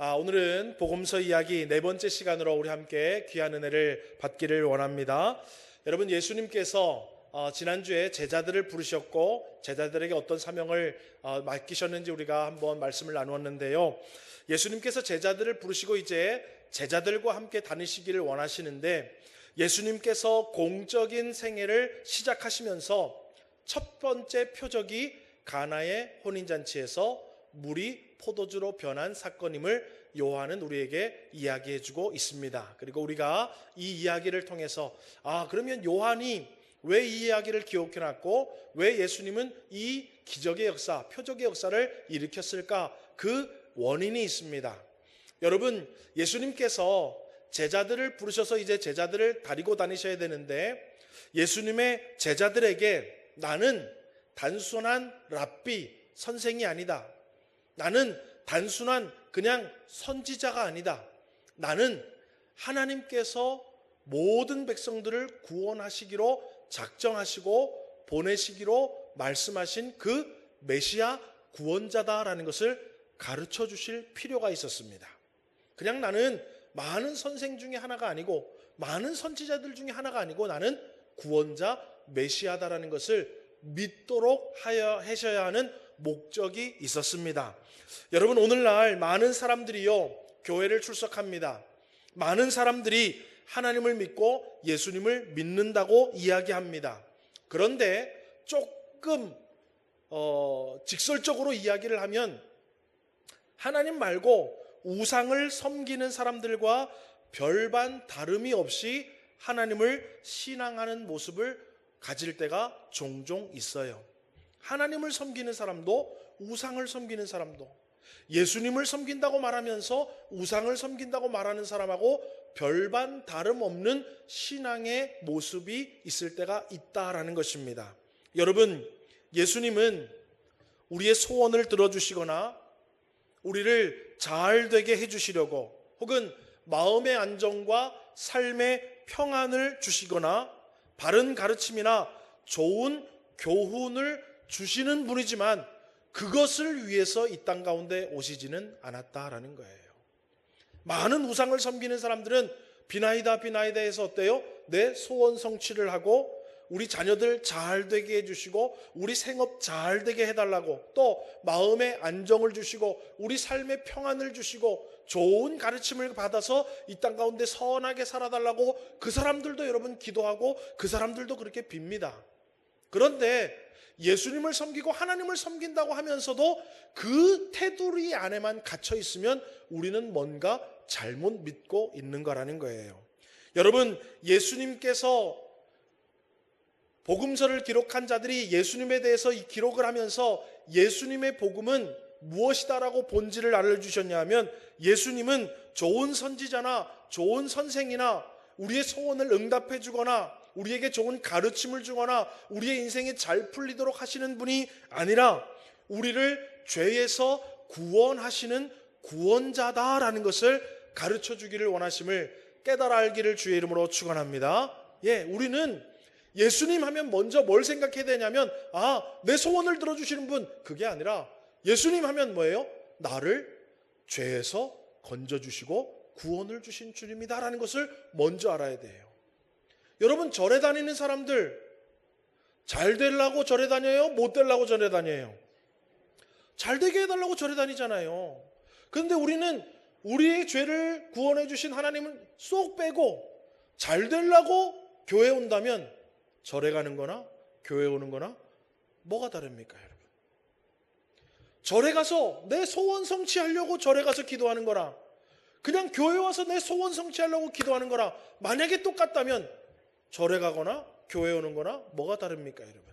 오늘은 복음서 이야기 네 번째 시간으로 우리 함께 귀한 은혜를 받기를 원합니다. 여러분, 예수님께서 지난주에 제자들을 부르셨고 제자들에게 어떤 사명을 맡기셨는지 우리가 한번 말씀을 나누었는데요. 예수님께서 제자들을 부르시고 이제 제자들과 함께 다니시기를 원하시는데, 예수님께서 공적인 생애를 시작하시면서 첫 번째 표적이 가나의 혼인잔치에서 물이 포도주로 변한 사건임을 요한은 우리에게 이야기해주고 있습니다. 그리고 우리가 이 이야기를 통해서 그러면 요한이 왜 이 이야기를 기록해놨고 왜 예수님은 이 기적의 역사, 표적의 역사를 일으켰을까? 그 원인이 있습니다. 여러분, 예수님께서 제자들을 부르셔서 이제 제자들을 데리고 다니셔야 되는데, 예수님의 제자들에게 나는 단순한 랍비, 선생이 아니다. 나는 단순한 그냥 선지자가 아니다. 나는 하나님께서 모든 백성들을 구원하시기로 작정하시고 보내시기로 말씀하신 그 메시아 구원자다라는 것을 가르쳐 주실 필요가 있었습니다. 그냥 나는 많은 선생 중에 하나가 아니고 많은 선지자들 중에 하나가 아니고 나는 구원자 메시아다라는 것을 믿도록 하셔야 하는 목적이 있었습니다. 여러분, 오늘날 많은 사람들이요 교회를 출석합니다. 많은 사람들이 하나님을 믿고 예수님을 믿는다고 이야기합니다. 그런데 조금 직설적으로 이야기를 하면 하나님 말고 우상을 섬기는 사람들과 별반 다름이 없이 하나님을 신앙하는 모습을 가질 때가 종종 있어요. 하나님을 섬기는 사람도 우상을 섬기는 사람도, 예수님을 섬긴다고 말하면서 우상을 섬긴다고 말하는 사람하고 별반 다름없는 신앙의 모습이 있을 때가 있다라는 것입니다. 여러분, 예수님은 우리의 소원을 들어주시거나 우리를 잘 되게 해주시려고, 혹은 마음의 안정과 삶의 평안을 주시거나 바른 가르침이나 좋은 교훈을 주시는 분이지만 그것을 위해서 이 땅 가운데 오시지는 않았다라는 거예요. 많은 우상을 섬기는 사람들은 비나이다 해서 어때요? 내 소원 성취를 하고 우리 자녀들 잘 되게 해주시고 우리 생업 잘 되게 해달라고, 또 마음의 안정을 주시고 우리 삶의 평안을 주시고 좋은 가르침을 받아서 이 땅 가운데 선하게 살아달라고 그 사람들도 여러분 기도하고 그 사람들도 그렇게 빕니다. 그런데 예수님을 섬기고 하나님을 섬긴다고 하면서도 그 테두리 안에만 갇혀 있으면 우리는 뭔가 잘못 믿고 있는 거라는 거예요. 여러분, 예수님께서 복음서를 기록한 자들이 예수님에 대해서 이 기록을 하면서 예수님의 복음은 무엇이다라고 본질을 알려주셨냐 하면, 예수님은 좋은 선지자나 좋은 선생이나 우리의 소원을 응답해 주거나 우리에게 좋은 가르침을 주거나 우리의 인생이 잘 풀리도록 하시는 분이 아니라 우리를 죄에서 구원하시는 구원자다라는 것을 가르쳐 주기를 원하심을 깨달아 알기를 주의 이름으로 축원합니다. 우리는 예수님 하면 먼저 뭘 생각해야 되냐면 내 소원을 들어주시는 분, 그게 아니라 예수님 하면 뭐예요? 나를 죄에서 건져주시고 구원을 주신 주님이다라는 것을 먼저 알아야 돼요. 여러분, 절에 다니는 사람들 잘 되려고 절에 다녀요? 못 되려고 절에 다녀요? 잘 되게 해달라고 절에 다니잖아요. 그런데 우리는 우리의 죄를 구원해 주신 하나님을 쏙 빼고 잘 되려고 교회 온다면 절에 가는 거나 교회 오는 거나 뭐가 다릅니까, 여러분? 절에 가서 내 소원 성취하려고 절에 가서 기도하는 거랑 그냥 교회 와서 내 소원 성취하려고 기도하는 거랑 만약에 똑같다면 절에 가거나 교회 오는 거나 뭐가 다릅니까, 여러분?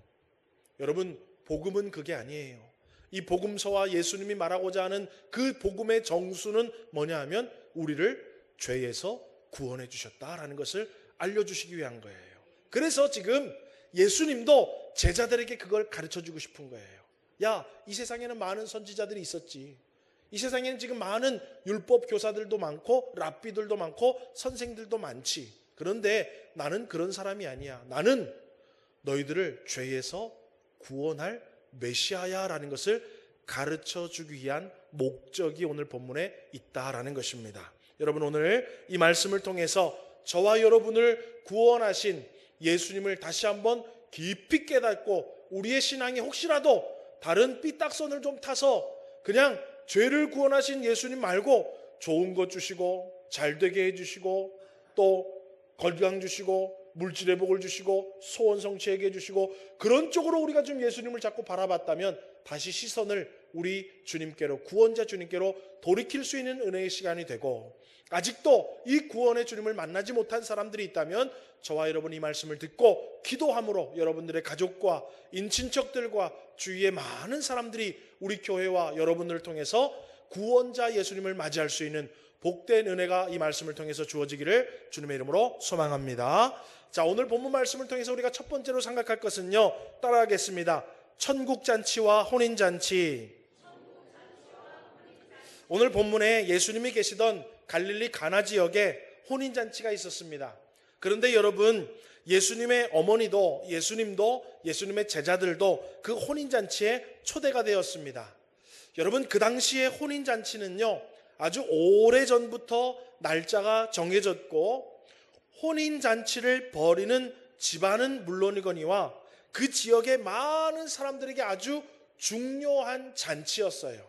여러분, 복음은 그게 아니에요. 이 복음서와 예수님이 말하고자 하는 그 복음의 정수는 뭐냐 하면 우리를 죄에서 구원해 주셨다라는 것을 알려주시기 위한 거예요. 그래서 지금 예수님도 제자들에게 그걸 가르쳐 주고 싶은 거예요. 이 세상에는 많은 선지자들이 있었지. 이 세상에는 지금 많은 율법 교사들도 많고 랍비들도 많고 선생들도 많지. 그런데 나는 그런 사람이 아니야. 나는 너희들을 죄에서 구원할 메시아야라는 것을 가르쳐 주기 위한 목적이 오늘 본문에 있다라는 것입니다. 여러분, 오늘 이 말씀을 통해서 저와 여러분을 구원하신 예수님을 다시 한번 깊이 깨닫고 우리의 신앙이 혹시라도 다른 삐딱선을 좀 타서 그냥 죄를 구원하신 예수님 말고 좋은 것 주시고 잘되게 해주시고 또 건강 주시고 물질의 복을 주시고 소원 성취하게 해주시고 그런 쪽으로 우리가 좀 예수님을 자꾸 바라봤다면 다시 시선을 우리 주님께로, 구원자 주님께로 돌이킬 수 있는 은혜의 시간이 되고, 아직도 이 구원의 주님을 만나지 못한 사람들이 있다면 저와 여러분 이 말씀을 듣고 기도함으로 여러분들의 가족과 인친척들과 주위의 많은 사람들이 우리 교회와 여러분들을 통해서 구원자 예수님을 맞이할 수 있는 복된 은혜가 이 말씀을 통해서 주어지기를 주님의 이름으로 소망합니다. 자, 오늘 본문 말씀을 통해서 우리가 첫 번째로 생각할 것은요, 따라하겠습니다. 천국잔치와 혼인잔치. 오늘 본문에 예수님이 계시던 갈릴리 가나 지역에 혼인잔치가 있었습니다. 그런데 여러분, 예수님의 어머니도 예수님도 예수님의 제자들도 그 혼인잔치에 초대가 되었습니다. 여러분, 그 당시에 혼인잔치는요, 아주 오래전부터 날짜가 정해졌고 혼인잔치를 벌이는 집안은 물론이거니와 그 지역의 많은 사람들에게 아주 중요한 잔치였어요.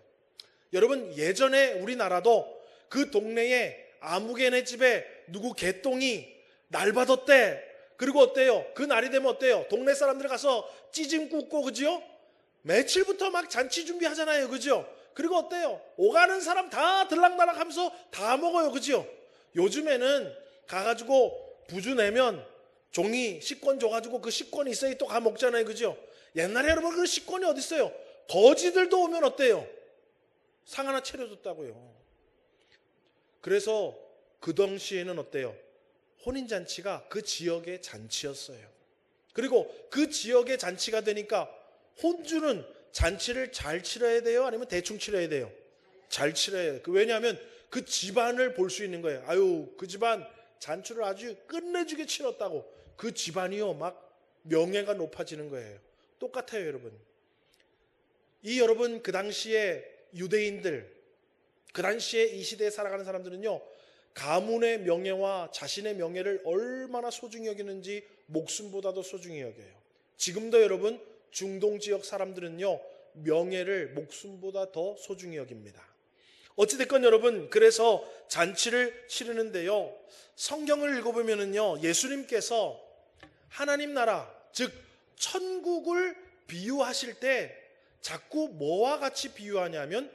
여러분, 예전에 우리나라도 그 동네에 아무개네 집에 누구 개똥이 날 받았대. 그리고 어때요? 그 날이 되면 어때요? 동네 사람들 가서 찌짐 굽고, 그죠? 며칠부터 막 잔치 준비하잖아요, 그죠? 그리고 어때요? 오가는 사람 다 들락날락 하면서 다 먹어요, 그죠? 요즘에는 가가지고 부주 내면 종이 식권 줘가지고 그 식권이 있어야 또 가 먹잖아요, 그죠? 옛날에 여러분 그 식권이 어디 있어요? 거지들도 오면 어때요? 상 하나 차려줬다고요. 그래서 그 당시에는 어때요? 혼인잔치가 그 지역의 잔치였어요. 그리고 그 지역의 잔치가 되니까 혼주는 잔치를 잘 치러야 돼요? 아니면 대충 치러야 돼요? 잘 치러야 해요. 왜냐하면 그 집안을 볼 수 있는 거예요. 아유, 그 집안 잔치를 아주 끝내주게 치렀다고. 그 집안이요, 막 명예가 높아지는 거예요. 똑같아요, 여러분. 여러분, 그 당시에 유대인들, 그 당시에 이 시대에 살아가는 사람들은요, 가문의 명예와 자신의 명예를 얼마나 소중히 여기는지 목숨보다도 소중히 여겨요. 지금도 여러분, 중동 지역 사람들은요, 명예를 목숨보다 더 소중히 여깁니다. 어찌됐건 여러분, 그래서 잔치를 치르는데요, 성경을 읽어보면은요, 예수님께서 하나님 나라, 즉 천국을 비유하실 때 자꾸 뭐와 같이 비유하냐면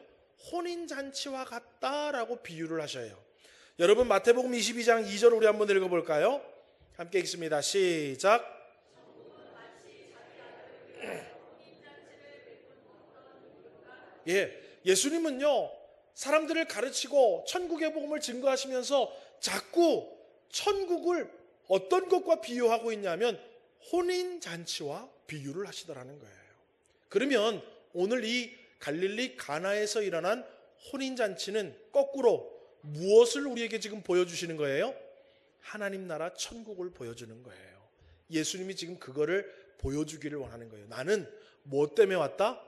혼인잔치와 같다라고 비유를 하셔요. 여러분, 마태복음 22장 2절 우리 한번 읽어볼까요? 함께 읽습니다. 시작. 예수님은요, 사람들을 가르치고 천국의 복음을 증거하시면서 자꾸 천국을 어떤 것과 비유하고 있냐면 혼인잔치와 비유를 하시더라는 거예요. 그러면 오늘 이 갈릴리 가나에서 일어난 혼인잔치는 거꾸로 무엇을 우리에게 지금 보여주시는 거예요? 하나님 나라 천국을 보여주는 거예요. 예수님이 지금 그거를 보여주기를 원하는 거예요. 나는 뭐 때문에 왔다?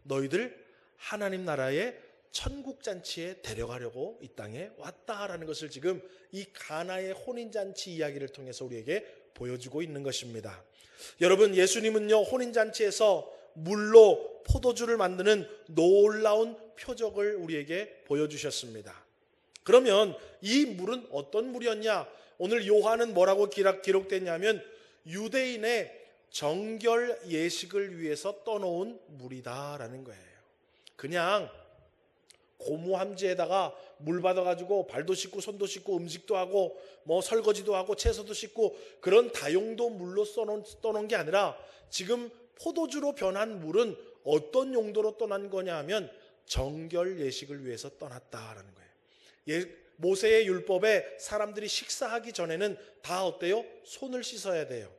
너희들 하나님 나라의 천국잔치에 데려가려고 이 땅에 왔다라는 것을 지금 이 가나의 혼인잔치 이야기를 통해서 우리에게 보여주고 있는 것입니다. 여러분, 예수님은요, 혼인잔치에서 물로 포도주를 만드는 놀라운 표적을 우리에게 보여주셨습니다. 그러면 이 물은 어떤 물이었냐? 오늘 요한은 뭐라고 기록됐냐면 유대인의 정결 예식을 위해서 떠놓은 물이다라는 거예요. 그냥 고무함지에다가 물 받아가지고 발도 씻고 손도 씻고 음식도 하고 뭐 설거지도 하고 채소도 씻고 그런 다용도 물로 떠놓은 게 아니라 지금 포도주로 변한 물은 어떤 용도로 떠난 거냐 하면 정결 예식을 위해서 떠났다라는 거예요. 모세의 율법에 사람들이 식사하기 전에는 다 어때요? 손을 씻어야 돼요.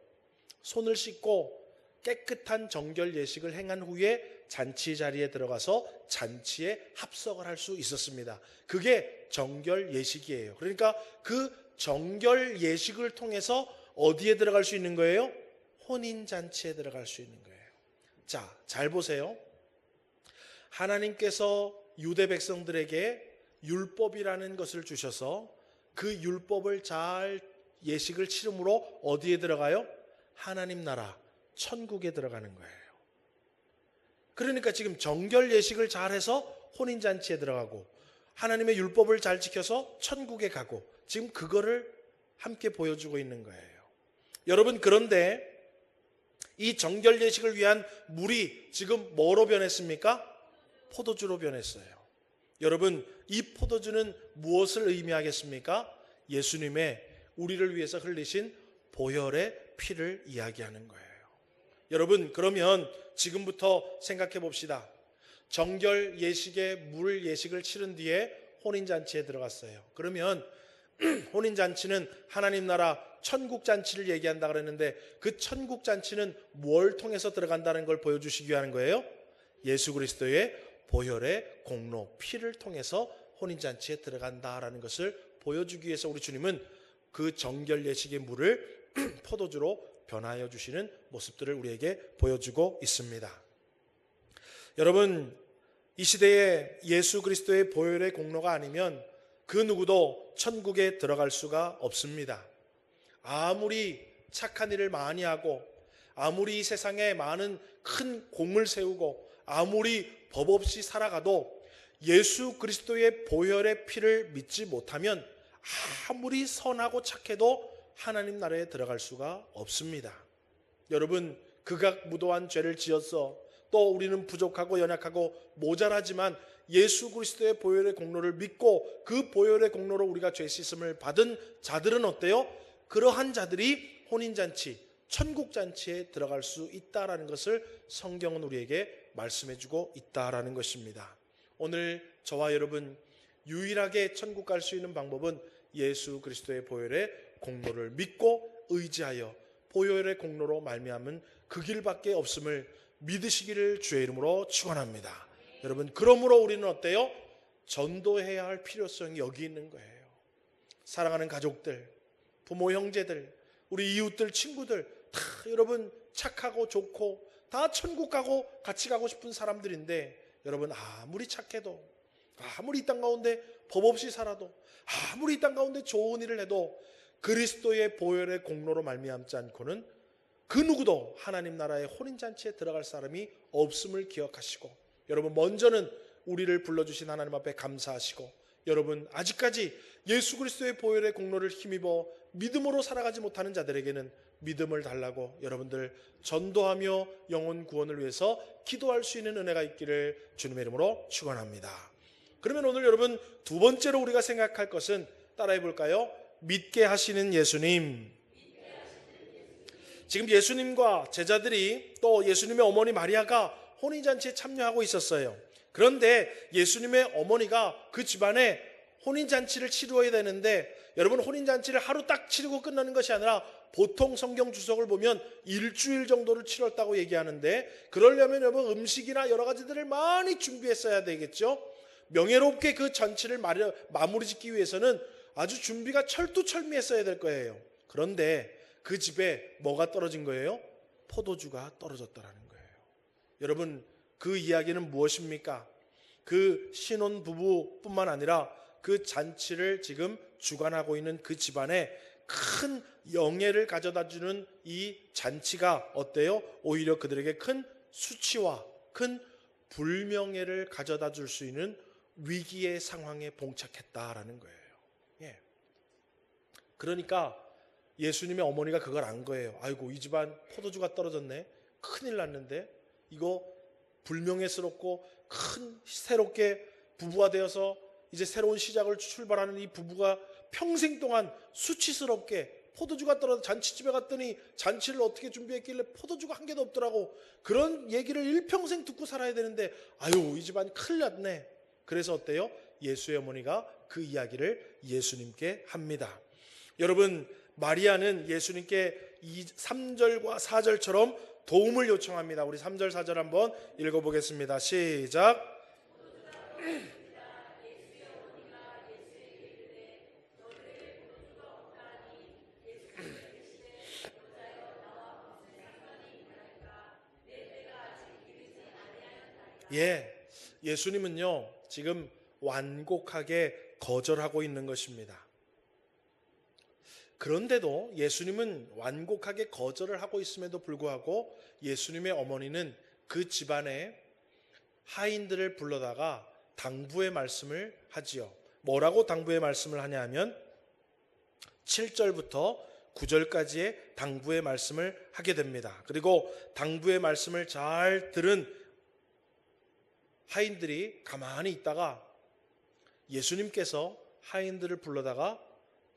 손을 씻고 깨끗한 정결 예식을 행한 후에 잔치 자리에 들어가서 잔치에 합석을 할 수 있었습니다. 그게 정결 예식이에요. 그러니까 그 정결 예식을 통해서 어디에 들어갈 수 있는 거예요? 혼인잔치에 들어갈 수 있는 거예요. 자, 잘 보세요. 하나님께서 유대 백성들에게 율법이라는 것을 주셔서 그 율법을 잘 예식을 치름으로 어디에 들어가요? 하나님 나라 천국에 들어가는 거예요. 그러니까 지금 정결 예식을 잘해서 혼인잔치에 들어가고 하나님의 율법을 잘 지켜서 천국에 가고 지금 그거를 함께 보여주고 있는 거예요. 여러분, 그런데 이 정결 예식을 위한 물이 지금 뭐로 변했습니까? 포도주로 변했어요. 여러분, 이 포도주는 무엇을 의미하겠습니까? 예수님의 우리를 위해서 흘리신 보혈의 피를 이야기하는 거예요. 여러분, 그러면 지금부터 생각해 봅시다. 정결 예식의 물 예식을 치른 뒤에 혼인잔치에 들어갔어요. 그러면 혼인잔치는 하나님 나라 천국잔치를 얘기한다 그랬는데 그 천국잔치는 뭘 통해서 들어간다는 걸 보여주시기 위한 거예요? 예수 그리스도의 보혈의 공로, 피를 통해서 혼인잔치에 들어간다라는 것을 보여주기 위해서 우리 주님은 그 정결 예식의 물을 포도주로 변하여 주시는 모습들을 우리에게 보여주고 있습니다. 여러분, 이 시대에 예수 그리스도의 보혈의 공로가 아니면 그 누구도 천국에 들어갈 수가 없습니다. 아무리 착한 일을 많이 하고 아무리 이 세상에 많은 큰 공을 세우고 아무리 법 없이 살아가도 예수 그리스도의 보혈의 피를 믿지 못하면 아무리 선하고 착해도 하나님 나라에 들어갈 수가 없습니다. 여러분, 극악무도한 죄를 지어서 또 우리는 부족하고 연약하고 모자라지만 예수 그리스도의 보혈의 공로를 믿고 그 보혈의 공로로 우리가 죄 씻음을 받은 자들은 어때요? 그러한 자들이 혼인잔치, 천국잔치에 들어갈 수 있다라는 것을 성경은 우리에게 말씀해주고 있다라는 것입니다. 오늘 저와 여러분 유일하게 천국 갈 수 있는 방법은 예수 그리스도의 보혈의 공로를 믿고 의지하여 보혈의 공로로 말미암은 그 길밖에 없음을 믿으시기를 주의 이름으로 축원합니다. 여러분, 그러므로 우리는 어때요? 전도해야 할 필요성이 여기 있는 거예요. 사랑하는 가족들, 부모 형제들, 우리 이웃들, 친구들 다 여러분 착하고 좋고 다 천국 가고 같이 가고 싶은 사람들인데 여러분, 아무리 착해도 아무리 이 땅 가운데 법 없이 살아도 아무리 이 땅 가운데 좋은 일을 해도 그리스도의 보혈의 공로로 말미암지 않고는 그 누구도 하나님 나라의 혼인잔치에 들어갈 사람이 없음을 기억하시고, 여러분 먼저는 우리를 불러주신 하나님 앞에 감사하시고, 여러분 아직까지 예수 그리스도의 보혈의 공로를 힘입어 믿음으로 살아가지 못하는 자들에게는 믿음을 달라고 여러분들 전도하며 영혼 구원을 위해서 기도할 수 있는 은혜가 있기를 주님의 이름으로 축원합니다. 그러면 오늘 여러분 두 번째로 우리가 생각할 것은 따라해 볼까요? 믿게 하시는 예수님. 지금 예수님과 제자들이 또 예수님의 어머니 마리아가 혼인잔치에 참여하고 있었어요. 그런데 예수님의 어머니가 그 집안에 혼인잔치를 치루어야 되는데, 여러분 혼인잔치를 하루 딱 치르고 끝나는 것이 아니라 보통 성경 주석을 보면 일주일 정도를 치렀다고 얘기하는데, 그러려면 여러분 음식이나 여러 가지들을 많이 준비했어야 되겠죠. 명예롭게 그 잔치를 마무리 짓기 위해서는 아주 준비가 철두철미했어야 될 거예요. 그런데 그 집에 뭐가 떨어진 거예요? 포도주가 떨어졌다라는 거예요. 여러분, 그 이야기는 무엇입니까? 그 신혼 부부뿐만 아니라 그 잔치를 지금 주관하고 있는 그 집안에 큰 영예를 가져다주는 이 잔치가 어때요? 오히려 그들에게 큰 수치와 큰 불명예를 가져다 줄 수 있는 위기의 상황에 봉착했다라는 거예요. 예. 그러니까 예수님의 어머니가 그걸 안 거예요. 아이고, 이 집안 포도주가 떨어졌네. 큰일 났는데 이거 불명예스럽고 큰 새롭게 부부가 되어서 이제 새로운 시작을 출발하는 이 부부가 평생 동안 수치스럽게 포도주가 떨어져 잔치집에 갔더니 잔치를 어떻게 준비했길래 포도주가 한 개도 없더라고. 그런 얘기를 일평생 듣고 살아야 되는데 아유, 이 집안 큰일 났네. 그래서 어때요? 예수의 어머니가 그 이야기를 예수님께 합니다. 여러분, 마리아는 예수님께 이 3절과 4절처럼 도움을 요청합니다. 우리 3절 4절 한번 읽어보겠습니다. 시작. 예, 예수님은요, 지금 완곡하게 거절하고 있는 것입니다. 그런데도 예수님은 완곡하게 거절을 하고 있음에도 불구하고 예수님의 어머니는 그 집안의 하인들을 불러다가 당부의 말씀을 하지요. 뭐라고 당부의 말씀을 하냐 하면 7절부터 9절까지의 당부의 말씀을 하게 됩니다. 그리고 당부의 말씀을 잘 들은 하인들이 가만히 있다가 예수님께서 하인들을 불러다가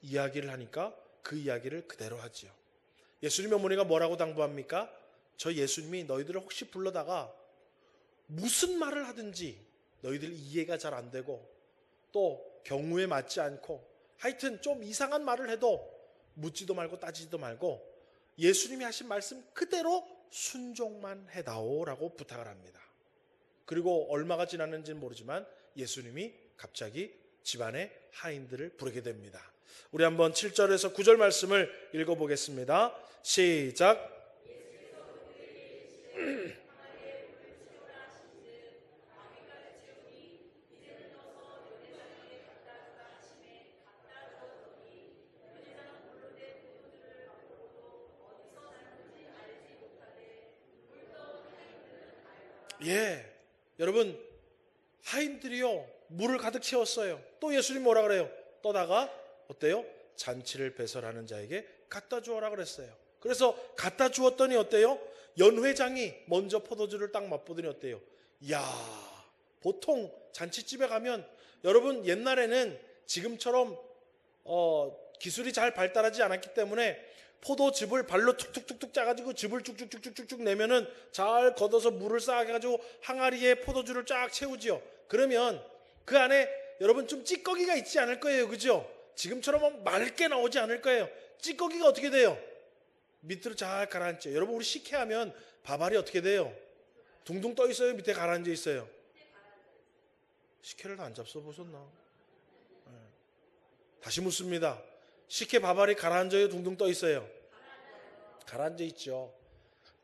이야기를 하니까 그 이야기를 그대로 하지요. 예수님의 어머니가 뭐라고 당부합니까? 저 예수님이 너희들을 혹시 불러다가 무슨 말을 하든지 너희들 이해가 잘 안 되고 또 경우에 맞지 않고 하여튼 좀 이상한 말을 해도 묻지도 말고 따지지도 말고 예수님이 하신 말씀 그대로 순종만 해다오라고 부탁을 합니다. 그리고 얼마가 지났는지는 모르지만 예수님이 갑자기 집안의 하인들을 부르게 됩니다. 우리 한번 7절에서 9절 말씀을 읽어보겠습니다. 시작. 예, 여러분 하인들이요 물을 가득 채웠어요. 또 예수님 뭐라 그래요? 떠다가 어때요? 잔치를 배설하는 자에게 갖다 주어라 그랬어요. 그래서 갖다 주었더니 어때요? 연회장이 먼저 포도주를 딱 맛보더니 어때요? 이야, 보통 잔치집에 가면 여러분 옛날에는 지금처럼 기술이 잘 발달하지 않았기 때문에 포도즙을 발로 툭툭툭툭 짜가지고 즙을 쭉쭉쭉쭉쭉 내면은 잘 걷어서 물을 쌓아가지고 항아리에 포도주를 쫙 채우지요. 그러면 그 안에 여러분 좀 찌꺼기가 있지 않을 거예요. 그죠? 지금처럼 맑게 나오지 않을 거예요. 찌꺼기가 어떻게 돼요? 밑으로 잘 가라앉죠. 여러분 우리 식혜하면 밥알이 어떻게 돼요? 둥둥 떠 있어요? 밑에 가라앉아 있어요? 식혜를 안 잡숴 보셨나? 네. 다시 묻습니다. 식혜 밥알이 가라앉아요? 둥둥 떠 있어요? 가라앉아 있죠.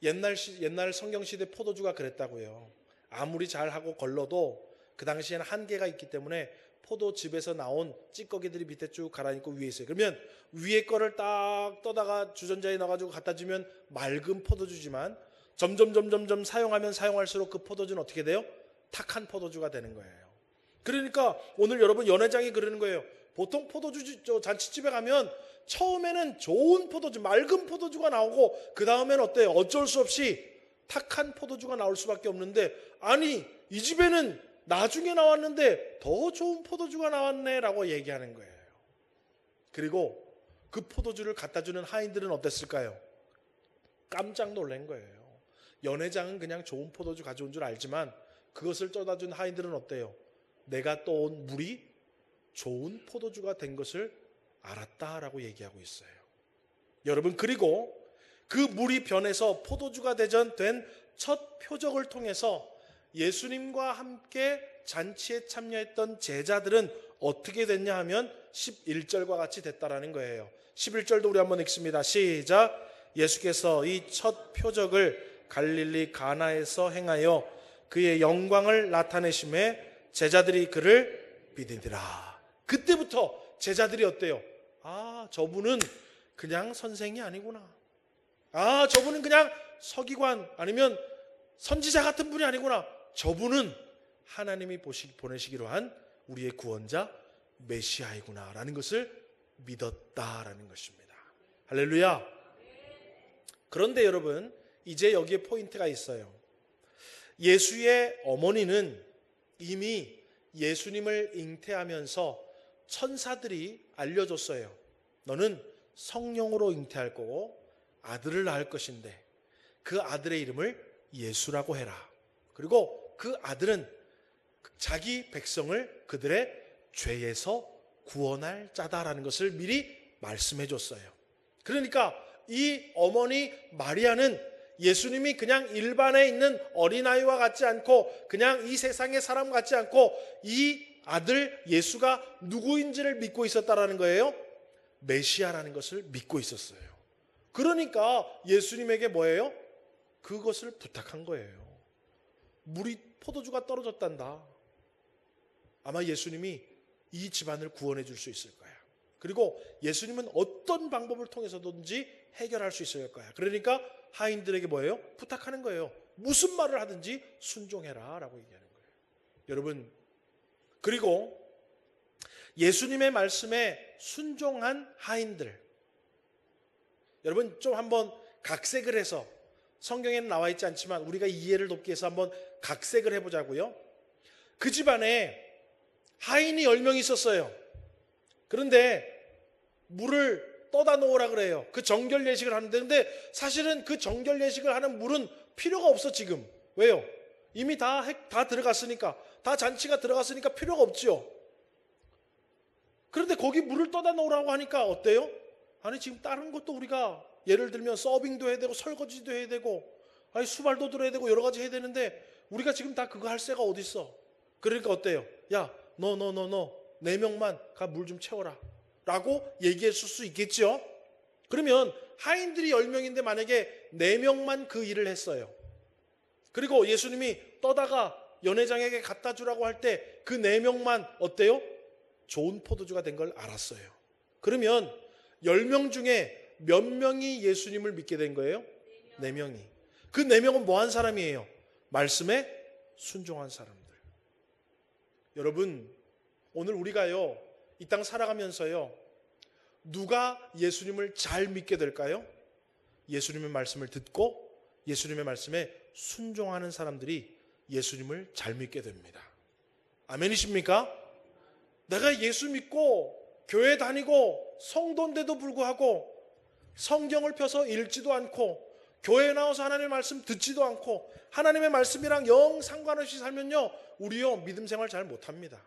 옛날 성경시대 포도주가 그랬다고요. 아무리 잘하고 걸러도 그 당시에는 한계가 있기 때문에 포도즙에서 나온 찌꺼기들이 밑에 쭉 가라앉고 위에 있어요. 그러면 위에 거를 딱 떠다가 주전자에 넣어가지고 갖다 주면 맑은 포도주지만 점점 사용하면 사용할수록 그 포도주는 어떻게 돼요? 탁한 포도주가 되는 거예요. 그러니까 오늘 여러분 연회장이 그러는 거예요. 보통 포도주 잔치집에 가면 처음에는 좋은 포도주, 맑은 포도주가 나오고 그 다음에는 어때요? 어쩔 수 없이 탁한 포도주가 나올 수밖에 없는데 아니 이 집에는 나중에 나왔는데 더 좋은 포도주가 나왔네 라고 얘기하는 거예요. 그리고 그 포도주를 갖다 주는 하인들은 어땠을까요? 깜짝 놀란 거예요. 연회장은 그냥 좋은 포도주 가져온 줄 알지만 그것을 떠다 준 하인들은 어때요? 내가 떠온 물이 좋은 포도주가 된 것을 알았다라고 얘기하고 있어요. 여러분 그리고 그 물이 변해서 포도주가 된 첫 표적을 통해서 예수님과 함께 잔치에 참여했던 제자들은 어떻게 됐냐 하면 11절과 같이 됐다라는 거예요. 11절도 우리 한번 읽습니다. 시작. 예수께서 이 첫 표적을 갈릴리 가나에서 행하여 그의 영광을 나타내심에 제자들이 그를 믿으니라. 그때부터 제자들이 어때요? 아, 저분은 그냥 선생이 아니구나. 아, 저분은 그냥 서기관 아니면 선지자 같은 분이 아니구나. 저분은 하나님이 보내시기로 한 우리의 구원자 메시아이구나 라는 것을 믿었다라는 것입니다. 할렐루야. 그런데 여러분 이제 여기에 포인트가 있어요. 예수의 어머니는 이미 예수님을 잉태하면서 천사들이 알려줬어요. 너는 성령으로 잉태할 거고 아들을 낳을 것인데 그 아들의 이름을 예수라고 해라. 그리고 그 아들은 자기 백성을 그들의 죄에서 구원할 자다라는 것을 미리 말씀해 줬어요. 그러니까 이 어머니 마리아는 예수님이 그냥 일반에 있는 어린아이와 같지 않고 그냥 이 세상의 사람 같지 않고 이 아들 예수가 누구인지를 믿고 있었다라는 거예요. 메시아라는 것을 믿고 있었어요. 그러니까 예수님에게 뭐예요? 그것을 부탁한 거예요. 물이 포도주가 떨어졌단다. 아마 예수님이 이 집안을 구원해 줄 수 있을 거야. 그리고 예수님은 어떤 방법을 통해서든지 해결할 수 있을 거야. 그러니까 하인들에게 뭐예요? 부탁하는 거예요. 무슨 말을 하든지 순종해라 라고 얘기하는 거예요. 여러분, 그리고 예수님의 말씀에 순종한 하인들, 여러분 좀 한번 각색을 해서, 성경에는 나와 있지 않지만 우리가 이해를 돕기 위해서 한번 각색을 해보자고요. 그 집안에 하인이 10명 있었어요. 그런데 물을 떠다 놓으라 그래요. 그 정결 예식을 하는데, 근데 사실은 그 정결 예식을 하는 물은 필요가 없어 지금. 왜요? 이미 다 들어갔으니까, 다 잔치가 들어갔으니까 필요가 없죠. 그런데 거기 물을 떠다 놓으라고 하니까 어때요? 아니 지금 다른 것도 우리가 예를 들면 서빙도 해야 되고 설거지도 해야 되고, 아니 수발도 들어야 되고 여러 가지 해야 되는데 우리가 지금 다 그거 할 새가 어디 있어? 그러니까 어때요? 야, 너 4명만 가 물 좀 채워라 라고 얘기했을 수 있겠죠. 그러면 하인들이 10명인데 만약에 4명만 그 일을 했어요. 그리고 예수님이 떠다가 연회장에게 갖다 주라고 할 때 그 4명만 어때요? 좋은 포도주가 된 걸 알았어요. 그러면 10명 중에 몇 명이 예수님을 믿게 된 거예요? 4명이. 그 4명은 뭐 한 사람이에요? 말씀에 순종한 사람들. 여러분, 오늘 우리가요, 이 땅 살아가면서요, 누가 예수님을 잘 믿게 될까요? 예수님의 말씀을 듣고 예수님의 말씀에 순종하는 사람들이 예수님을 잘 믿게 됩니다. 아멘이십니까? 내가 예수 믿고 교회 다니고 성도인데도 불구하고 성경을 펴서 읽지도 않고 교회에 나와서 하나님의 말씀 듣지도 않고 하나님의 말씀이랑 영 상관없이 살면요, 우리요 믿음 생활 잘 못합니다.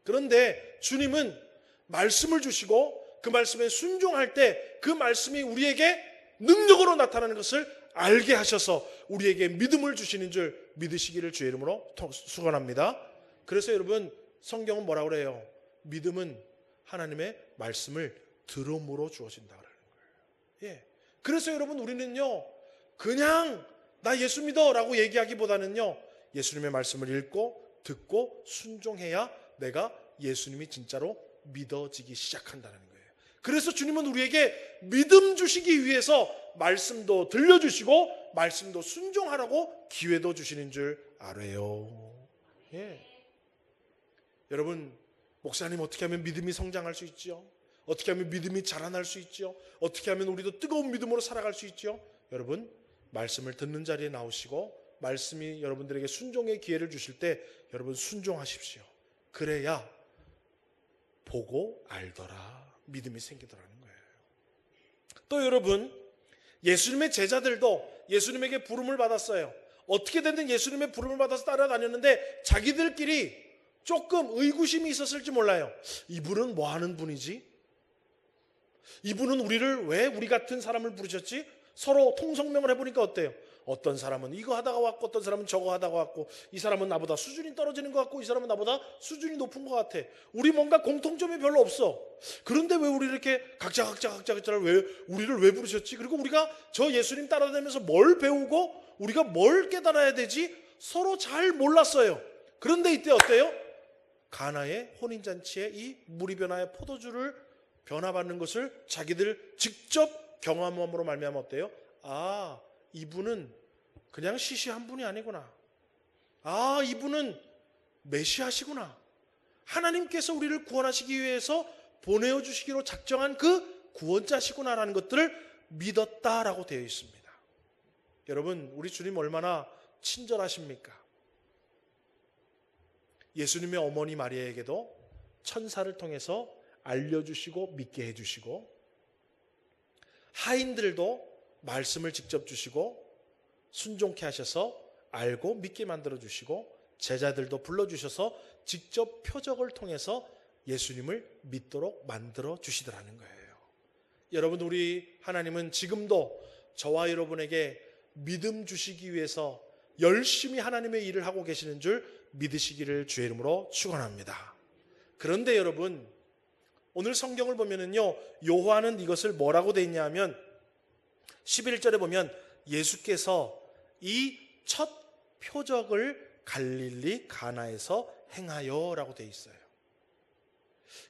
그런데 주님은 말씀을 주시고 그 말씀에 순종할 때 그 말씀이 우리에게 능력으로 나타나는 것을 알게 하셔서 우리에게 믿음을 주시는 줄 믿으시기를 주의 이름으로 축원합니다. 그래서 여러분, 성경은 뭐라고 그래요? 믿음은 하나님의 말씀을 들음으로 주어진다 그러는 거예요. 예. 그래서 여러분, 우리는요 그냥 나 예수 믿어 라고 얘기하기보다는요, 예수님의 말씀을 읽고 듣고 순종해야 내가 예수님이 진짜로 믿어지기 시작한다는 거예요. 그래서 주님은 우리에게 믿음 주시기 위해서 말씀도 들려주시고 말씀도 순종하라고 기회도 주시는 줄 알아요. 예. 여러분, 목사님 어떻게 하면 믿음이 성장할 수 있죠? 어떻게 하면 믿음이 자라날 수 있죠? 어떻게 하면 우리도 뜨거운 믿음으로 살아갈 수 있죠? 여러분, 말씀을 듣는 자리에 나오시고 말씀이 여러분들에게 순종의 기회를 주실 때 여러분 순종하십시오. 그래야 보고 알더라, 믿음이 생기더라는 거예요. 또 여러분, 예수님의 제자들도 예수님에게 부름을 받았어요. 어떻게 됐든 예수님의 부름을 받아서 따라다녔는데 자기들끼리 조금 의구심이 있었을지 몰라요. 이분은 뭐 하는 분이지? 이분은 우리를 왜 우리 같은 사람을 부르셨지? 서로 통성명을 해보니까 어때요? 어떤 사람은 이거 하다가 왔고 어떤 사람은 저거 하다가 왔고, 이 사람은 나보다 수준이 떨어지는 것 같고 이 사람은 나보다 수준이 높은 것 같아. 우리 뭔가 공통점이 별로 없어. 그런데 왜 우리 이렇게 각자를 왜 우리를 왜 부르셨지? 그리고 우리가 저 예수님 따라다니면서 뭘 배우고 우리가 뭘 깨달아야 되지? 서로 잘 몰랐어요. 그런데 이때 어때요? 가나의 혼인잔치에 이 물이 변화의 포도주를 변화받는 것을 자기들 직접 경험함으로 말미암아 어때요? 아, 이분은 그냥 시시한 분이 아니구나. 아, 이분은 메시아시구나. 하나님께서 우리를 구원하시기 위해서 보내어 주시기로 작정한 그 구원자시구나라는 것들을 믿었다라고 되어 있습니다. 여러분, 우리 주님 얼마나 친절하십니까? 예수님의 어머니 마리아에게도 천사를 통해서 알려주시고 믿게 해주시고, 하인들도 말씀을 직접 주시고 순종케 하셔서 알고 믿게 만들어 주시고, 제자들도 불러주셔서 직접 표적을 통해서 예수님을 믿도록 만들어 주시더라는 거예요. 여러분, 우리 하나님은 지금도 저와 여러분에게 믿음 주시기 위해서 열심히 하나님의 일을 하고 계시는 줄 믿으시기를 주의 이름으로 축원합니다. 그런데 여러분, 오늘 성경을 보면은요, 요한은 이것을 뭐라고 돼 있냐면 11절에 보면 예수께서 이 첫 표적을 갈릴리 가나에서 행하여 라고 되어 있어요.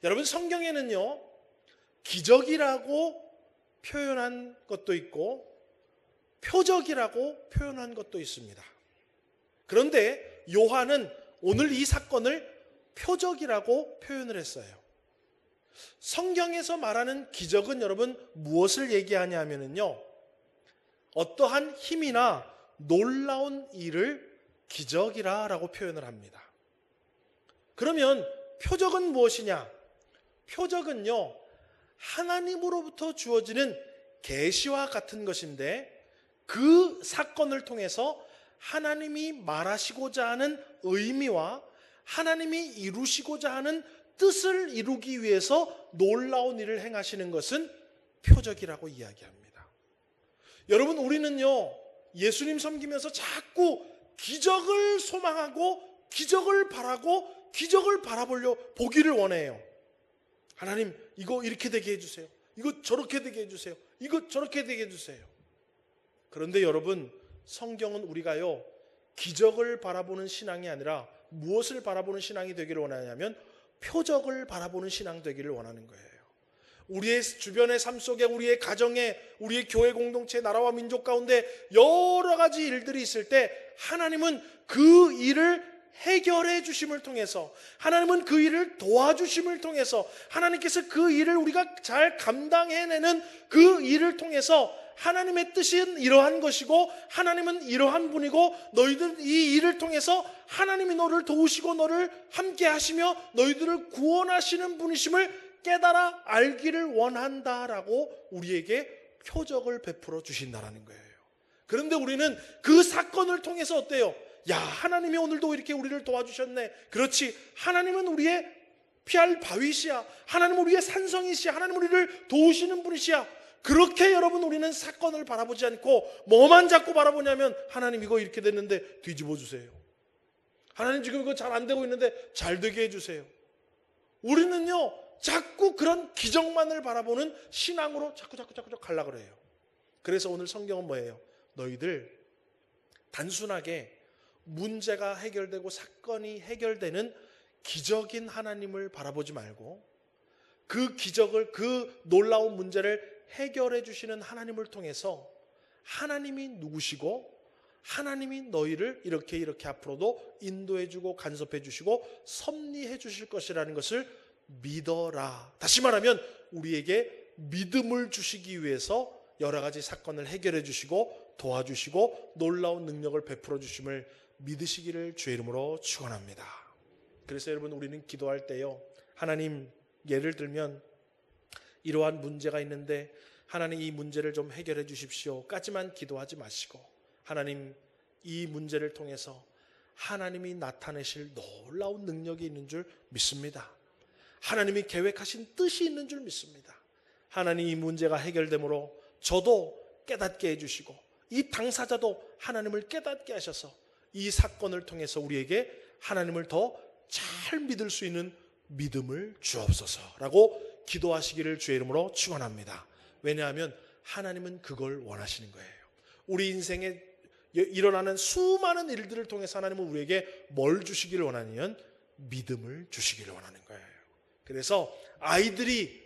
여러분, 성경에는요, 기적이라고 표현한 것도 있고 표적이라고 표현한 것도 있습니다. 그런데 요한은 오늘 이 사건을 표적이라고 표현을 했어요. 성경에서 말하는 기적은 여러분 무엇을 얘기하냐면요, 어떠한 힘이나 놀라운 일을 기적이라고 표현을 합니다. 그러면 표적은 무엇이냐? 표적은요, 하나님으로부터 주어지는 계시와 같은 것인데, 그 사건을 통해서 하나님이 말하시고자 하는 의미와 하나님이 이루시고자 하는 뜻을 이루기 위해서 놀라운 일을 행하시는 것은 표적이라고 이야기합니다. 여러분, 우리는요, 예수님 섬기면서 자꾸 기적을 소망하고 기적을 바라고 기적을 보기를 원해요. 하나님, 이거 이렇게 되게 해주세요. 이거 저렇게 되게 해주세요. 이거 저렇게 되게 해주세요. 그런데 여러분, 성경은 우리가요, 기적을 바라보는 신앙이 아니라 무엇을 바라보는 신앙이 되기를 원하냐면 표적을 바라보는 신앙 되기를 원하는 거예요. 우리의 주변의 삶 속에, 우리의 가정에, 우리의 교회 공동체, 나라와 민족 가운데 여러 가지 일들이 있을 때 하나님은 그 일을 해결해 주심을 통해서, 하나님은 그 일을 도와주심을 통해서, 하나님께서 그 일을 우리가 잘 감당해내는 그 일을 통해서 하나님의 뜻은 이러한 것이고 하나님은 이러한 분이고 너희들 이 일을 통해서 하나님이 너를 도우시고 너를 함께 하시며 너희들을 구원하시는 분이심을 깨달아 알기를 원한다라고 우리에게 표적을 베풀어 주신다라는 거예요. 그런데 우리는 그 사건을 통해서 어때요? 야, 하나님이 오늘도 이렇게 우리를 도와주셨네. 그렇지, 하나님은 우리의 피할 바위시야. 하나님은 우리의 산성이시야. 하나님은 우리를 도우시는 분이시야. 그렇게 여러분, 우리는 사건을 바라보지 않고 뭐만 자꾸 바라보냐면, 하나님 이거 이렇게 됐는데 뒤집어 주세요. 하나님 지금 이거 잘 안 되고 있는데 잘 되게 해주세요. 우리는요, 자꾸 그런 기적만을 바라보는 신앙으로 자꾸 가려고 그래요. 그래서 오늘 성경은 뭐예요? 너희들 단순하게 문제가 해결되고 사건이 해결되는 기적인 하나님을 바라보지 말고, 그 기적을, 그 놀라운 문제를 해결해 주시는 하나님을 통해서 하나님이 누구시고 하나님이 너희를 이렇게 앞으로도 인도해 주고 간섭해 주시고 섭리해 주실 것이라는 것을 믿어라. 다시 말하면 우리에게 믿음을 주시기 위해서 여러 가지 사건을 해결해 주시고 도와주시고 놀라운 능력을 베풀어 주심을 믿으시기를 주의 이름으로 축원합니다. 그래서 여러분, 우리는 기도할 때요, 하나님, 예를 들면 이러한 문제가 있는데 하나님 이 문제를 좀 해결해 주십시오 까지만 기도하지 마시고, 하나님 이 문제를 통해서 하나님이 나타내실 놀라운 능력이 있는 줄 믿습니다. 하나님이 계획하신 뜻이 있는 줄 믿습니다. 하나님 이 문제가 해결되므로 저도 깨닫게 해주시고 이 당사자도 하나님을 깨닫게 하셔서 이 사건을 통해서 우리에게 하나님을 더 잘 믿을 수 있는 믿음을 주옵소서라고 기도하시기를 주의 이름으로 축원합니다. 왜냐하면 하나님은 그걸 원하시는 거예요. 우리 인생에 일어나는 수많은 일들을 통해서 하나님은 우리에게 뭘 주시기를 원하냐면 믿음을 주시기를 원하는 거예요. 그래서 아이들이,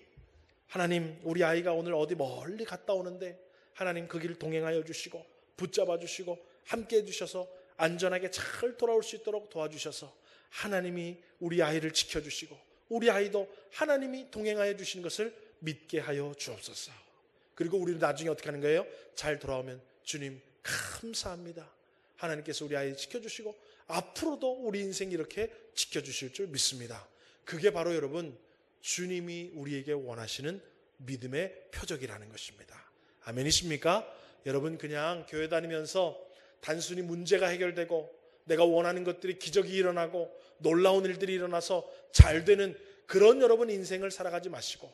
하나님 우리 아이가 오늘 어디 멀리 갔다 오는데 하나님 그 길 동행하여 주시고 붙잡아 주시고 함께 해주셔서 안전하게 잘 돌아올 수 있도록 도와주셔서 하나님이 우리 아이를 지켜주시고 우리 아이도 하나님이 동행하여 주시는 것을 믿게 하여 주옵소서. 그리고 우리는 나중에 어떻게 하는 거예요? 잘 돌아오면 주님 감사합니다. 하나님께서 우리 아이 지켜주시고 앞으로도 우리 인생 이렇게 지켜주실 줄 믿습니다. 그게 바로 여러분, 주님이 우리에게 원하시는 믿음의 표적이라는 것입니다. 아멘이십니까? 여러분, 그냥 교회 다니면서 단순히 문제가 해결되고 내가 원하는 것들이 기적이 일어나고 놀라운 일들이 일어나서 잘 되는 그런 여러분 인생을 살아가지 마시고,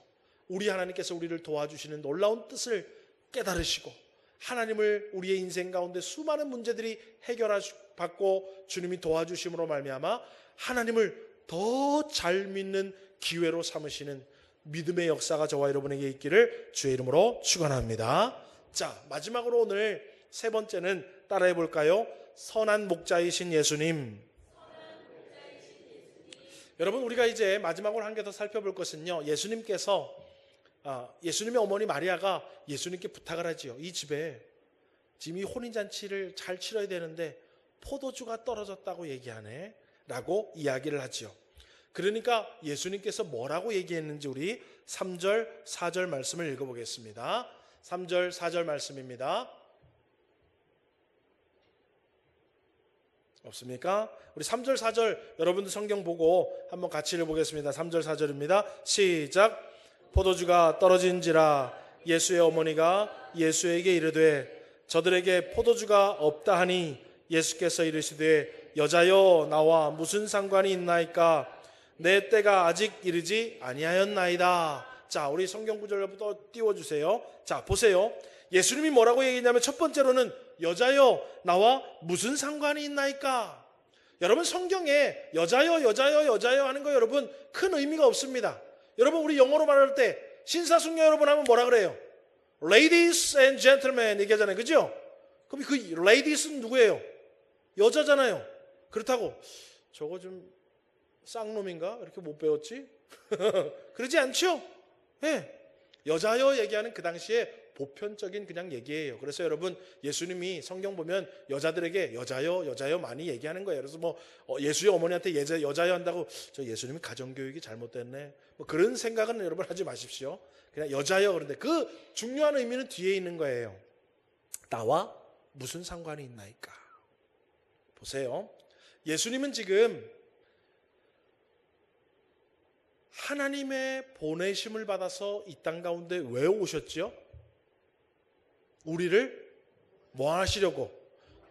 우리 하나님께서 우리를 도와주시는 놀라운 뜻을 깨달으시고 하나님을 우리의 인생 가운데 수많은 문제들이 해결받고 주님이 도와주심으로 말미암아 하나님을 더 잘 믿는 기회로 삼으시는 믿음의 역사가 저와 여러분에게 있기를 주의 이름으로 축원합니다. 자, 마지막으로 오늘 세 번째는 따라해 볼까요? 선한 목자이신 예수님. 여러분, 우리가 이제 마지막으로 한 개 더 살펴볼 것은요, 예수님의 어머니 마리아가 예수님께 부탁을 하지요. 이 집에 지금 이 혼인잔치를 잘 치러야 되는데 포도주가 떨어졌다고 얘기하네 라고 이야기를 하지요. 그러니까 예수님께서 뭐라고 얘기했는지 우리 3절 4절 말씀을 읽어보겠습니다. 3절 4절 말씀입니다. 없습니까? 우리 3절 4절 여러분들 성경 보고 한번 같이 읽어보겠습니다. 3절 4절입니다. 시작. 포도주가 떨어진지라 예수의 어머니가 예수에게 이르되 저들에게 포도주가 없다 하니 예수께서 이르시되 여자여 나와 무슨 상관이 있나이까 내 때가 아직 이르지 아니하였나이다. 자, 우리 성경 구절부터 띄워주세요. 자, 보세요. 예수님이 뭐라고 얘기했냐면 첫 번째로는 여자여 나와 무슨 상관이 있나이까. 여러분, 성경에 여자여 여자여 여자여 하는 거 여러분 큰 의미가 없습니다. 여러분, 우리 영어로 말할 때 신사숙녀 여러분 하면 뭐라 그래요? Ladies and gentlemen 얘기하잖아요. 그죠? 그럼 그 ladies는 누구예요? 여자잖아요. 그렇다고 저거 좀 쌍놈인가? 이렇게 못 배웠지? 그러지 않죠? 네. 여자여 얘기하는 그 당시에 보편적인 그냥 얘기예요. 그래서 여러분, 예수님이 성경 보면 여자들에게 여자여 여자여 많이 얘기하는 거예요. 그래서 뭐 예수의 어머니한테 여자여 한다고 저 예수님이 가정교육이 잘못됐네 뭐 그런 생각은 여러분 하지 마십시오. 그냥 여자여. 그런데 그 중요한 의미는 뒤에 있는 거예요. 나와 무슨 상관이 있나이까. 보세요. 예수님은 지금 하나님의 보내심을 받아서 이 땅 가운데 왜 오셨죠? 우리를 뭐 하시려고?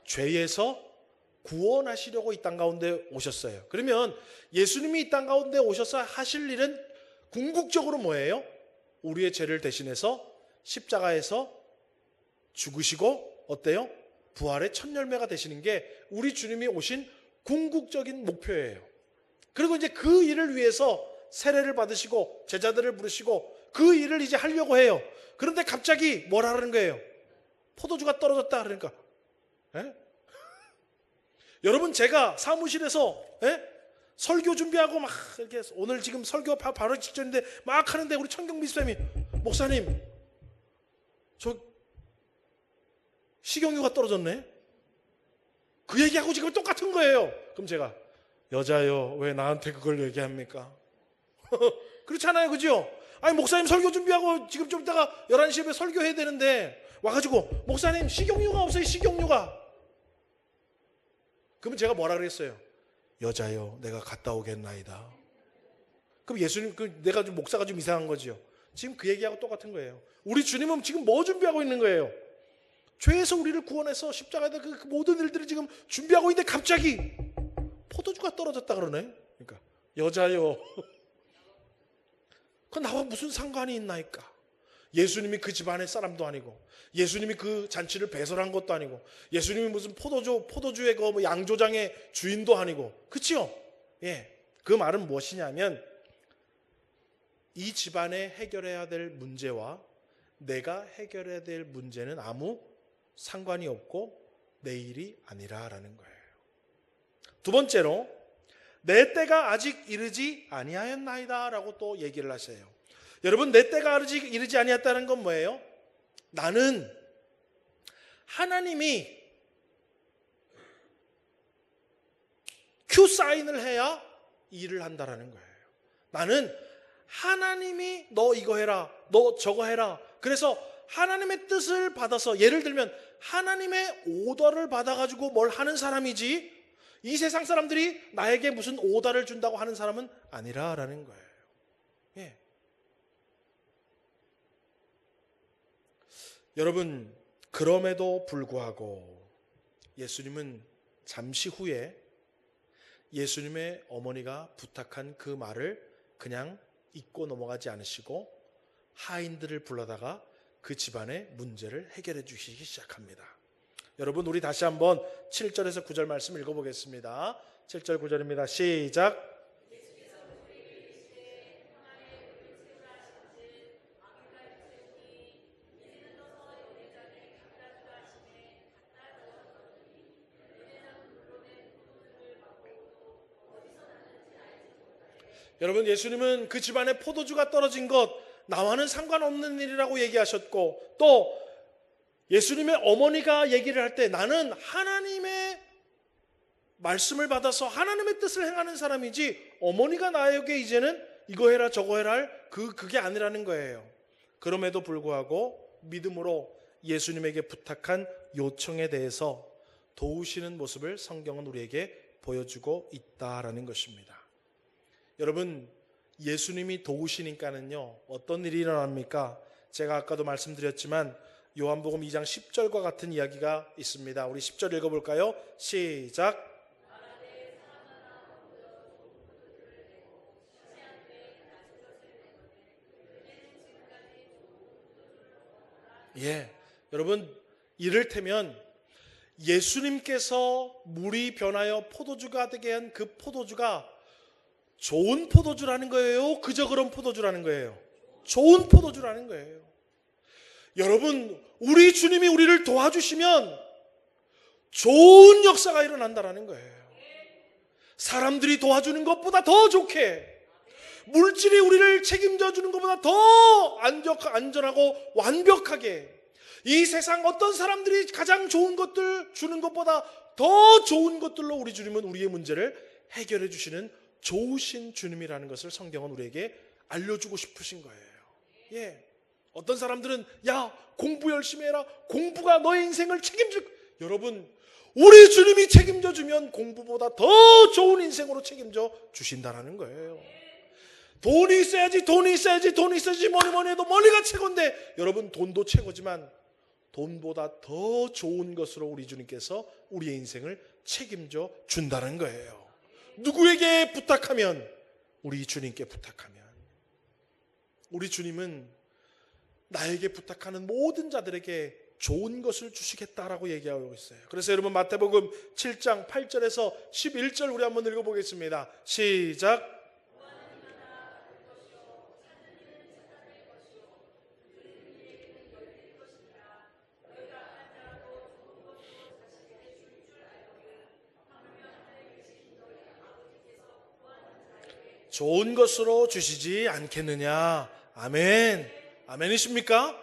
죄에서 구원하시려고 이 땅 가운데 오셨어요. 그러면 예수님이 이 땅 가운데 오셔서 하실 일은 궁극적으로 뭐예요? 우리의 죄를 대신해서 십자가에서 죽으시고 어때요? 부활의 첫 열매가 되시는 게 우리 주님이 오신 궁극적인 목표예요. 그리고 이제 그 일을 위해서 세례를 받으시고 제자들을 부르시고 그 일을 이제 하려고 해요. 그런데 갑자기 뭘 하라는 거예요? 포도주가 떨어졌다 그러니까. 에? 여러분, 제가 사무실에서 설교 준비하고 막 이렇게 오늘 지금 설교 바로 직전인데 막 하는데 우리 천경미 쌤이 목사님 저 식용유가 떨어졌네. 그 얘기하고 지금 똑같은 거예요. 그럼 제가 여자요 왜 나한테 그걸 얘기합니까? 그렇잖아요. 그죠? 아니 목사님 설교 준비하고 지금 좀 이따가 11시에 설교해야 되는데 와가지고 목사님 식용유가 없어요. 식용유가. 그러면 제가 뭐라 그랬어요? 여자요 내가 갔다 오겠나이다. 그럼 예수님 내가 좀 목사가 좀 이상한 거지요. 지금 그 얘기하고 똑같은 거예요. 우리 주님은 지금 뭐 준비하고 있는 거예요? 죄에서 우리를 구원해서 십자가에다 그 모든 일들을 지금 준비하고 있는데 갑자기 포도주가 떨어졌다 그러네. 그러니까 여자요 그 나와 무슨 상관이 있나이까. 예수님이 그 집안의 사람도 아니고 예수님이 그 잔치를 배설한 것도 아니고 예수님이 무슨 포도주의 그 양조장의 주인도 아니고. 그치요? 예. 그 말은 무엇이냐면 이 집안에 해결해야 될 문제와 내가 해결해야 될 문제는 아무 상관이 없고 내 일이 아니라라는 거예요. 두 번째로 내 때가 아직 이르지 아니하였나이다 라고 또 얘기를 하세요. 여러분, 내 때가 이르지 아니했다는 건 뭐예요? 나는 하나님이 큐 사인을 해야 일을 한다라는 거예요. 나는 하나님이 너 이거 해라, 너 저거 해라. 그래서 하나님의 뜻을 받아서, 예를 들면 하나님의 오더를 받아가지고 뭘 하는 사람이지 이 세상 사람들이 나에게 무슨 오더를 준다고 하는 사람은 아니라라는 거예요. 예. 여러분, 그럼에도 불구하고 예수님은 잠시 후에 예수님의 어머니가 부탁한 그 말을 그냥 잊고 넘어가지 않으시고 하인들을 불러다가 그 집안의 문제를 해결해 주시기 시작합니다. 여러분, 우리 다시 한번 7절에서 9절 말씀 읽어보겠습니다. 7절 9절입니다. 시작. 여러분, 예수님은 그 집안에 포도주가 떨어진 것 나와는 상관없는 일이라고 얘기하셨고, 또 예수님의 어머니가 얘기를 할 때 나는 하나님의 말씀을 받아서 하나님의 뜻을 행하는 사람이지 어머니가 나에게 이제는 이거 해라 저거 해라 할 그게 아니라는 거예요. 그럼에도 불구하고 믿음으로 예수님에게 부탁한 요청에 대해서 도우시는 모습을 성경은 우리에게 보여주고 있다라는 것입니다. 여러분, 예수님이 도우시니까는요 어떤 일이 일어납니까? 제가 아까도 말씀드렸지만 요한복음 2장 10절과 같은 이야기가 있습니다. 우리 10절 읽어볼까요? 시작. 여러분, 이를테면 예수님께서 물이 변하여 포도주가 되게 한 그 포도주가 좋은 포도주라는 거예요? 그저 그런 포도주라는 거예요? 좋은 포도주라는 거예요. 여러분, 우리 주님이 우리를 도와주시면 좋은 역사가 일어난다는 거예요. 사람들이 도와주는 것보다 더 좋게, 물질이 우리를 책임져 주는 것보다 더 안전하고 완벽하게, 이 세상 어떤 사람들이 가장 좋은 것들 주는 것보다 더 좋은 것들로 우리 주님은 우리의 문제를 해결해 주시는 좋으신 주님이라는 것을 성경은 우리에게 알려주고 싶으신 거예요. 어떤 사람들은 야, 공부 열심히 해라, 공부가 너의 인생을 책임질. 여러분, 우리 주님이 책임져 주면 공부보다 더 좋은 인생으로 책임져 주신다는 거예요. 돈이 있어야지 뭐니 해도 머니가 최고인데, 여러분, 돈도 최고지만 돈보다 더 좋은 것으로 우리 주님께서 우리의 인생을 책임져 준다는 거예요. 누구에게 부탁하면? 우리 주님께 부탁하면. 우리 주님은 나에게 부탁하는 모든 자들에게 좋은 것을 주시겠다라고 얘기하고 있어요. 그래서 여러분, 마태복음 7장 8절에서 11절 우리 한번 읽어보겠습니다. 시작. 좋은 것으로 주시지 않겠느냐. 아멘. 아멘이십니까?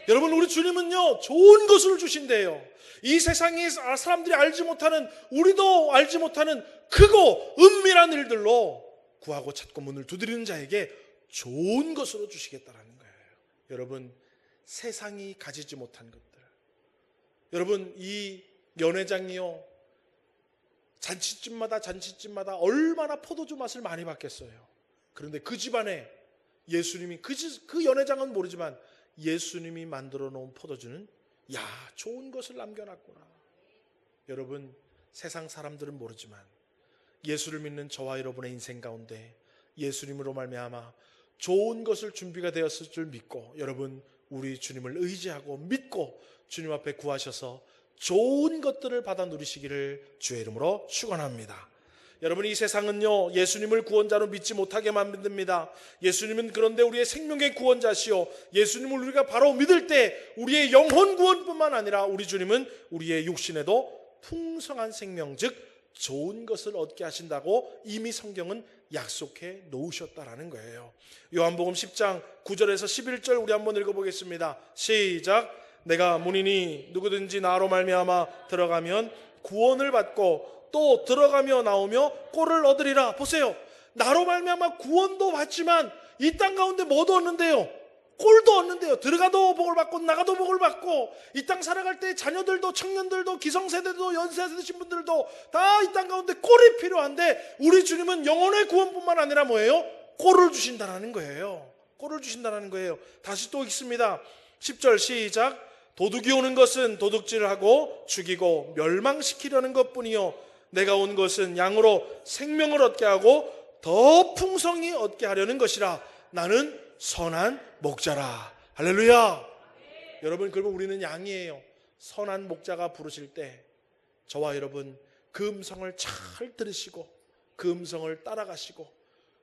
여러분, 우리 주님은요 좋은 것을 주신대요. 이 세상에 사람들이 알지 못하는, 우리도 알지 못하는 크고 은밀한 일들로 구하고 찾고 문을 두드리는 자에게 좋은 것으로 주시겠다라는 거예요. 여러분, 세상이 가지지 못한 것들, 여러분, 이 연회장이요 잔치집마다 얼마나 포도주 맛을 많이 받겠어요. 그런데 그 집안에 예수님이, 그 연회장은 모르지만 예수님이 만들어 놓은 포도주는 야, 좋은 것을 남겨놨구나. 여러분, 세상 사람들은 모르지만 예수를 믿는 저와 여러분의 인생 가운데 예수님으로 말미암아 좋은 것을 준비가 되었을 줄 믿고, 여러분, 우리 주님을 의지하고 믿고 주님 앞에 구하셔서 좋은 것들을 받아 누리시기를 주의 이름으로 축원합니다. 여러분, 이 세상은요 예수님을 구원자로 믿지 못하게 만듭니다. 예수님은 그런데 우리의 생명의 구원자시오. 예수님을 우리가 바로 믿을 때 우리의 영혼 구원뿐만 아니라 우리 주님은 우리의 육신에도 풍성한 생명, 즉 좋은 것을 얻게 하신다고 이미 성경은 약속해 놓으셨다라는 거예요. 요한복음 10장 9절에서 11절 우리 한번 읽어보겠습니다. 시작. 내가 문이니 누구든지 나로 말미암아 들어가면 구원을 받고 또 들어가며 나오며 꼴을 얻으리라. 보세요, 나로 말미암아 구원도 받지만 이 땅 가운데 뭐도 얻는데요? 꼴도 얻는데요. 들어가도 복을 받고 나가도 복을 받고, 이 땅 살아갈 때 자녀들도 청년들도 기성세대도 연세 드신 분들도 다 이 땅 가운데 꼴이 필요한데, 우리 주님은 영혼의 구원뿐만 아니라 뭐예요? 꼴을 주신다는 거예요. 꼴을 주신다는 거예요. 다시 또 읽습니다. 10절 시작. 도둑이 오는 것은 도둑질을 하고 죽이고 멸망시키려는 것뿐이요 내가 온 것은 양으로 생명을 얻게 하고 더 풍성히 얻게 하려는 것이라. 나는 선한 목자라. 할렐루야. 여러분, 그러면 우리는 양이에요. 선한 목자가 부르실 때 저와 여러분 그 음성을 잘 들으시고 그 음성을 따라가시고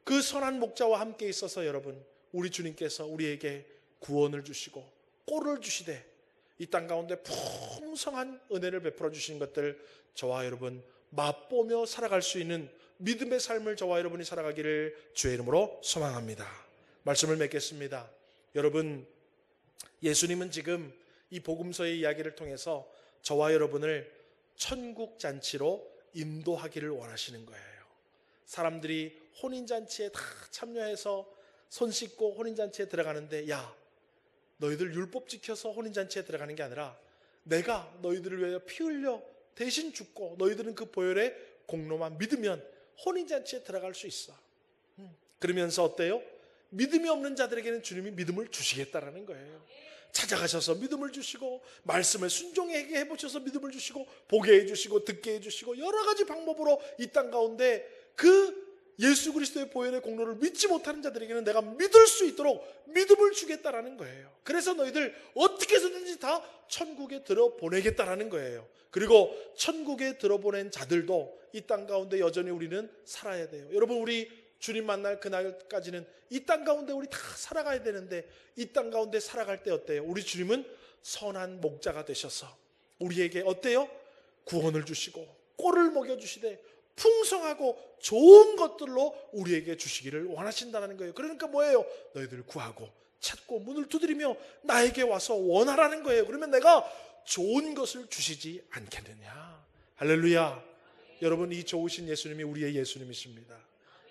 그 선한 목자와 함께 있어서 여러분, 우리 주님께서 우리에게 구원을 주시고 꼴을 주시되 이 땅 가운데 풍성한 은혜를 베풀어 주시는 것들 저와 여러분 맛보며 살아갈 수 있는 믿음의 삶을 저와 여러분이 살아가기를 주의 이름으로 소망합니다. 말씀을 맺겠습니다. 여러분, 예수님은 지금 이 복음서의 이야기를 통해서 저와 여러분을 천국 잔치로 인도하기를 원하시는 거예요. 사람들이 혼인잔치에 다 참여해서 손 씻고 혼인잔치에 들어가는데, 야, 너희들 율법 지켜서 혼인잔치에 들어가는 게 아니라 내가 너희들을 위하여 피 흘려 대신 죽고 너희들은 그 보혈의 공로만 믿으면 혼인잔치에 들어갈 수 있어. 그러면서 어때요? 믿음이 없는 자들에게는 주님이 믿음을 주시겠다라는 거예요. 찾아가셔서 믿음을 주시고 말씀을 순종하게 해보셔서 믿음을 주시고 보게 해주시고 듣게 해주시고 여러 가지 방법으로 이 땅 가운데 그 예수 그리스도의 보혈의 공로를 믿지 못하는 자들에게는 내가 믿을 수 있도록 믿음을 주겠다라는 거예요. 그래서 너희들 어떻게 해서든지 다 천국에 들어보내겠다라는 거예요. 그리고 천국에 들어보낸 자들도 이 땅 가운데 여전히 우리는 살아야 돼요. 여러분, 우리 주님 만날 그날까지는 이 땅 가운데 우리 다 살아가야 되는데, 이 땅 가운데 살아갈 때 어때요? 우리 주님은 선한 목자가 되셔서 우리에게 어때요? 구원을 주시고 꼴을 먹여주시되 풍성하고 좋은 것들로 우리에게 주시기를 원하신다는 거예요. 그러니까 뭐예요? 너희들 구하고 찾고 문을 두드리며 나에게 와서 원하라는 거예요. 그러면 내가 좋은 것을 주시지 않겠느냐. 할렐루야. 여러분, 이 좋으신 예수님이 우리의 예수님이십니다.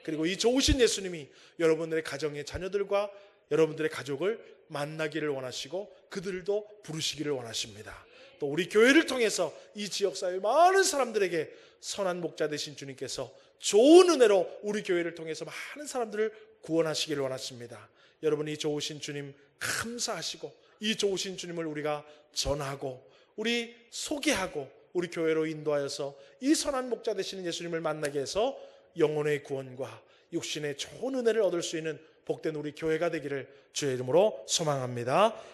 그리고 이 좋으신 예수님이 여러분들의 가정의 자녀들과 여러분들의 가족을 만나기를 원하시고 그들도 부르시기를 원하십니다. 또 우리 교회를 통해서 이 지역사회 많은 사람들에게 선한 목자 되신 주님께서 좋은 은혜로 우리 교회를 통해서 많은 사람들을 구원하시기를 원하십니다. 여러분이 좋으신 주님 감사하시고 이 좋으신 주님을 우리가 전하고 우리 소개하고 우리 교회로 인도하여서 이 선한 목자 되시는 예수님을 만나게 해서 영혼의 구원과 육신의 좋은 은혜를 얻을 수 있는 복된 우리 교회가 되기를 주의 이름으로 소망합니다.